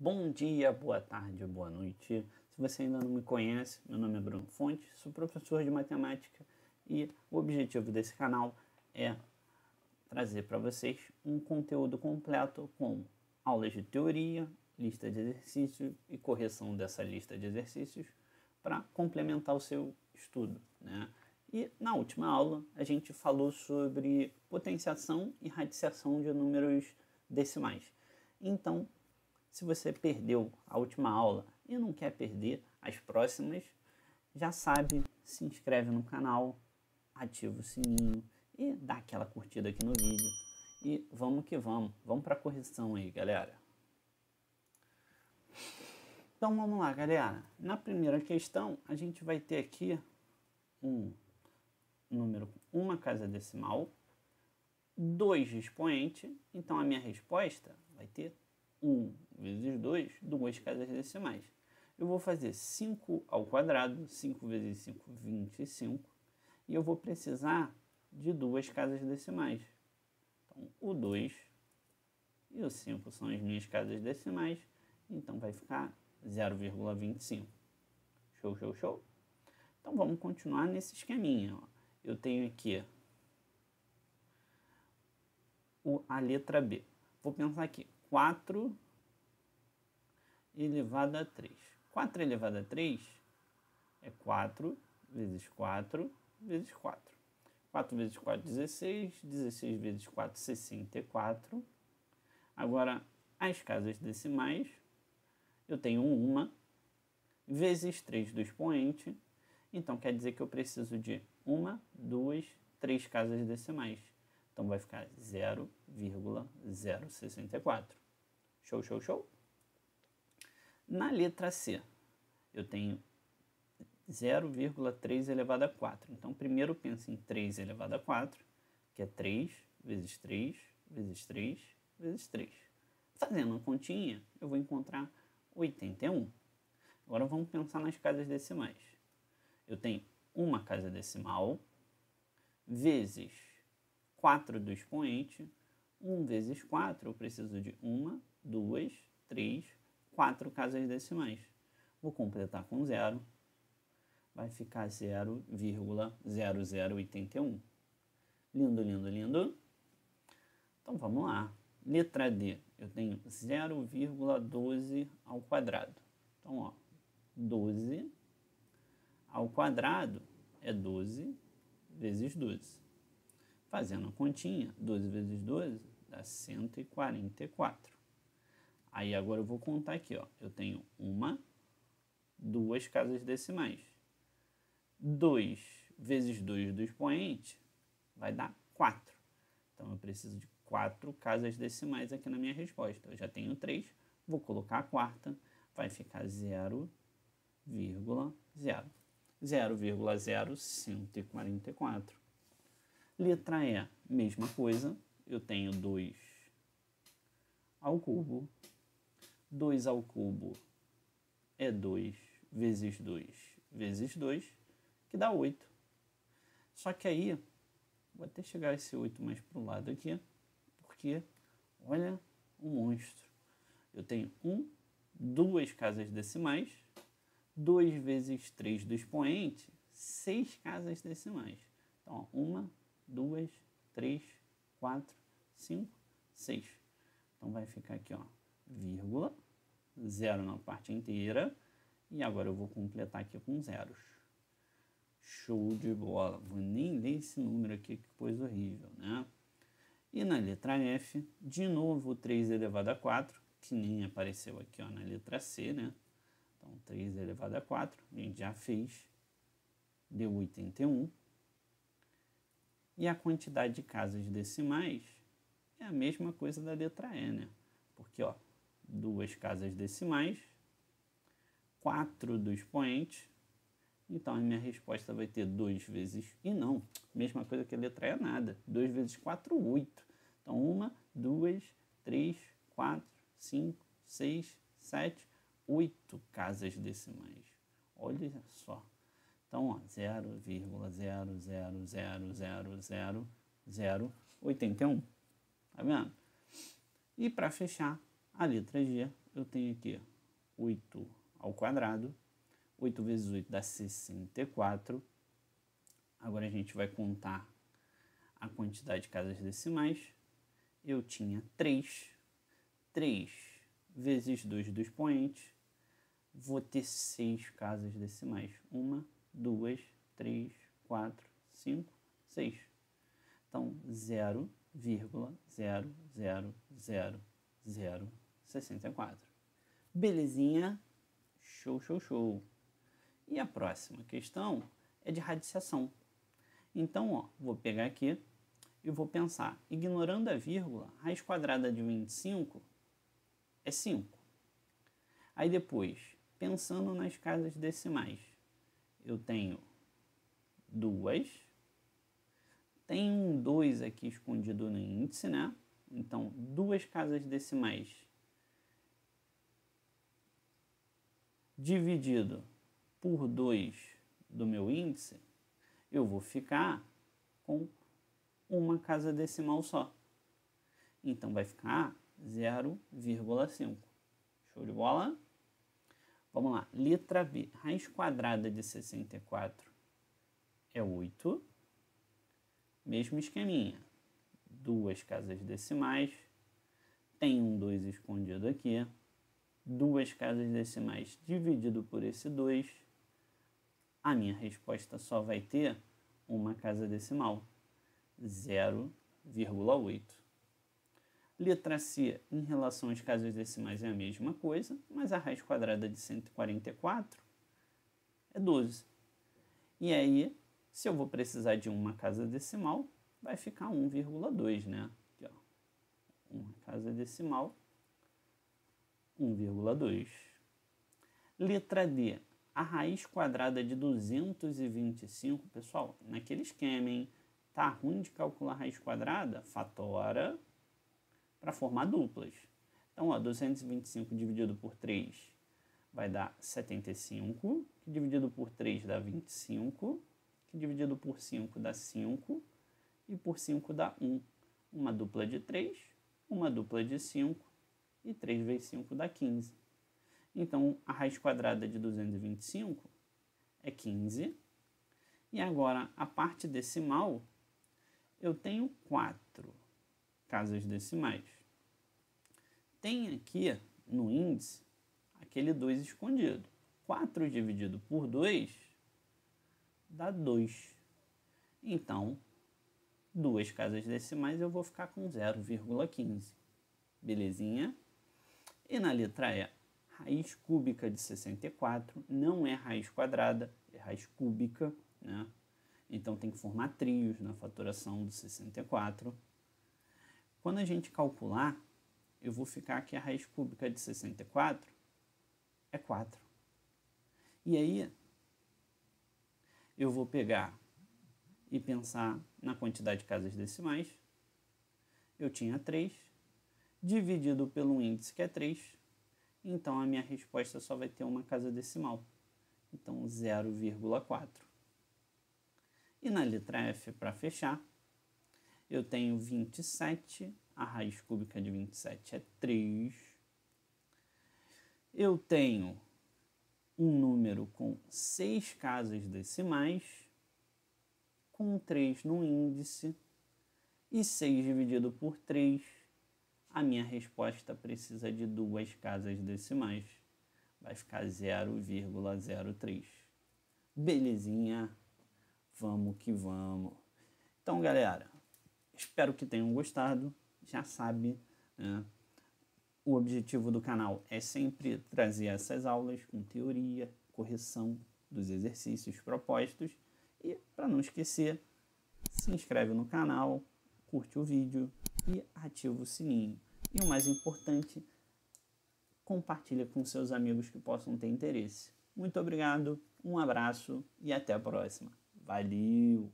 Bom dia, boa tarde, boa noite. Se você ainda não me conhece, meu nome é Bruno Fontes, sou professor de matemática e o objetivo desse canal é trazer para vocês um conteúdo completo com aulas de teoria, lista de exercícios e correção dessa lista de exercícios para complementar o seu estudo, né? E na última aula a gente falou sobre potenciação e radiciação de números decimais. Então, se você perdeu a última aula e não quer perder as próximas, já sabe, se inscreve no canal, ativa o sininho e dá aquela curtida aqui no vídeo. E vamos que vamos para a correção aí, galera. Então vamos lá, galera. Na primeira questão, a gente vai ter aqui um número com uma casa decimal, 2 expoentes, então a minha resposta vai ter 1 vezes 2, 2 casas decimais. Eu vou fazer 5 ao quadrado, 5 vezes 5, 25, e eu vou precisar de 2 casas decimais. Então, o 2 e o 5 são as minhas casas decimais, então vai ficar 0,25. Show, show, show? Então, vamos continuar nesse esqueminha. Ó. Eu tenho aqui a letra B. Vou pensar aqui. 4 elevado a 3. 4 elevado a 3 é 4 vezes 4 vezes 4. 4 vezes 4, 16. 16 vezes 4, 64. Agora, as casas decimais, eu tenho 1 vezes 3 do expoente. Então, quer dizer que eu preciso de 1, 2, 3 casas decimais. Então, vai ficar 0,064. Show, show, show? Na letra C, eu tenho 0,3 elevado a 4. Então, primeiro eu penso em 3 elevado a 4, que é 3 vezes 3 vezes 3 vezes 3. Fazendo uma continha, eu vou encontrar 81. Agora, vamos pensar nas casas decimais. Eu tenho uma casa decimal vezes 4 do expoente. 1 vezes 4, eu preciso de 1, 2, 3, 4 casas decimais. Vou completar com 0. Vai ficar 0,0081. Lindo, lindo, lindo. Então, vamos lá. Letra D, eu tenho 0,12 ao quadrado. Então, ó, 12 ao quadrado é 12 vezes 12. Fazendo a continha, 12 vezes 12 dá 144. Aí agora eu vou contar aqui, ó. Eu tenho 2 casas decimais. 2 vezes 2 do expoente vai dar 4. Então eu preciso de 4 casas decimais aqui na minha resposta. Eu já tenho 3, vou colocar a quarta, vai ficar 0,0144. Letra E, mesma coisa, eu tenho 2 ao cubo. 2 ao cubo é 2 vezes 2 vezes 2, que dá 8. Só que aí, vou até chegar esse 8 mais para o lado aqui, porque, olha o monstro. Eu tenho 2 casas decimais, 2 vezes 3 do expoente, 6 casas decimais. Então, 1, 2, 3, 4, 5, 6. Então, vai ficar aqui, ó, vírgula, 0 na parte inteira. E agora eu vou completar aqui com zeros. Show de bola. Vou nem ler esse número aqui, que coisa horrível, né? E na letra F, de novo, 3 elevado a 4, que nem apareceu aqui, ó, na letra C, né? Então, 3 elevado a 4, a gente já fez, deu 81. E a quantidade de casas decimais é a mesma coisa da letra E, né? Porque, ó, 2 casas decimais, 4 do expoente. Então, a minha resposta vai ter 2 vezes... E não, mesma coisa que a letra E, nada. 2 vezes 4, 8. Então, 1, 2, 3, 4, 5, 6, 7, 8 casas decimais. Olha só. Então, ó, 0,0000081. Tá vendo? E para fechar, a letra G, eu tenho aqui 8 ao quadrado. 8 vezes 8 dá 64. Agora a gente vai contar a quantidade de casas decimais. Eu tinha 3. 3 vezes 2 do expoente. Vou ter 6 casas decimais. 1, 2, 3, 4, 5, 6. Então, 0,0000064. Belezinha? Show, show, show. E a próxima questão é de radiciação. Então, ó, vou pegar aqui e vou pensar. Ignorando a vírgula, raiz quadrada de 25 é 5. Aí depois, pensando nas casas decimais, eu tenho 2. Tem um 2 aqui escondido no índice, né? Então, 2 casas decimais dividido por 2 do meu índice, eu vou ficar com uma casa decimal só. Então, vai ficar 0,5. Show de bola? Vamos lá. Letra B. Raiz quadrada de 64 é 8. Mesmo esqueminha. 2 casas decimais. Tem um 2 escondido aqui. 2 casas decimais dividido por esse 2. A minha resposta só vai ter uma casa decimal. 0,8. Letra C, em relação às casas decimais é a mesma coisa, mas a raiz quadrada de 144 é 12. E aí, se eu vou precisar de uma casa decimal, vai ficar 1,2, né? Aqui, ó. Uma casa decimal, 1,2. Letra D, a raiz quadrada de 225, pessoal, naquele esquema, hein? Tá ruim de calcular raiz quadrada? Fatora para formar duplas. Então, ó, 225 dividido por 3 vai dar 75, que dividido por 3 dá 25, que dividido por 5 dá 5, e por 5 dá 1. Uma dupla de 3, uma dupla de 5, e 3 vezes 5 dá 15. Então, a raiz quadrada de 225 é 15. E agora, a parte decimal, eu tenho 4 casas decimais. Tem aqui no índice aquele 2 escondido. 4 dividido por 2 dá 2. Então, 2 casas decimais eu vou ficar com 0,15. Belezinha? E na letra E, raiz cúbica de 64 não é raiz quadrada, é raiz cúbica, né? Então tem que formar trios na fatoração do 64. Quando a gente calcular, eu vou ficar que a raiz cúbica de 64 é 4. E aí, eu vou pegar e pensar na quantidade de casas decimais. Eu tinha 3, dividido pelo índice que é 3. Então, a minha resposta só vai ter uma casa decimal. Então, 0,4. E na letra F, para fechar, eu tenho 27, a raiz cúbica de 27 é 3. Eu tenho um número com 6 casas decimais, com 3 no índice, e 6 dividido por 3, a minha resposta precisa de 2 casas decimais. Vai ficar 0,03. Belezinha? Vamos que vamos. Então, galera, espero que tenham gostado. Já sabe, né? O objetivo do canal é sempre trazer essas aulas com teoria, correção dos exercícios propostos. E, para não esquecer, se inscreve no canal, curte o vídeo e ativa o sininho. E o mais importante, compartilha com seus amigos que possam ter interesse. Muito obrigado, um abraço e até a próxima. Valeu!